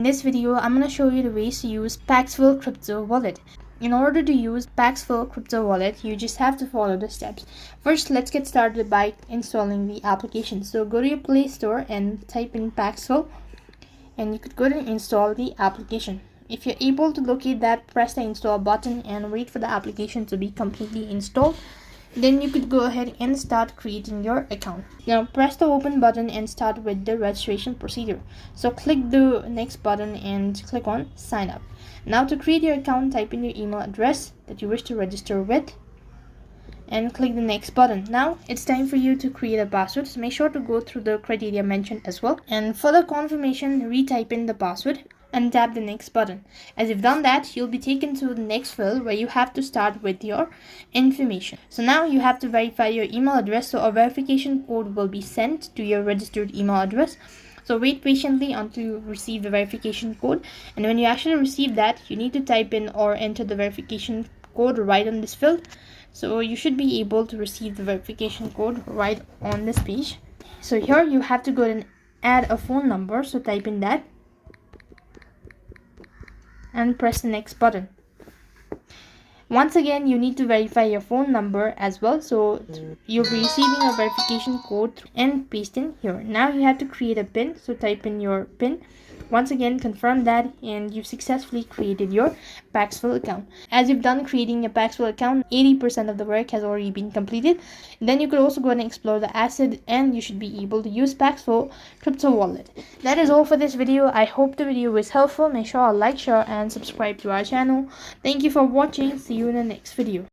In this video, I'm going to show you the ways to use Paxful crypto wallet. In order to use Paxful crypto wallet, you just have to follow the steps. First, let's get started by installing the application. So go to your Play Store and type in Paxful, and you could go and install the application. If you're able to locate that, press the install button and wait for the application to be completely installed. Then you could go ahead and start creating your account. Now press the open button and start with the registration procedure. So click the next button and click on sign up. Now to create your account, type in your email address that you wish to register with and click the next button. Now it's time for you to create a password, so make sure to go through the criteria mentioned as well, and for the confirmation, retype in the password and tap the next button. As you've done that, you'll be taken to the next field where you have to start with your information. So now you have to verify your email address, so a verification code will be sent to your registered email address. So wait patiently until you receive the verification code, and when you actually receive that, you need to type in or enter the verification code right on this field. So you should be able to receive the verification code right on this page. So here you have to go and add a phone number, so type in that and press the next button. Once again, you need to verify your phone number as well, so you'll be receiving a verification code and paste in here. Now you have to create a pin, so type in your pin. Once again, confirm that and you've successfully created your Paxful account. As you've done creating a Paxful account, 80% of the work has already been completed. Then you could also go and explore the asset, and you should be able to use Paxful crypto wallet. That is all for this video. I hope the video was helpful. Make sure to like, share and subscribe to our channel. Thank you for watching. See you in the next video.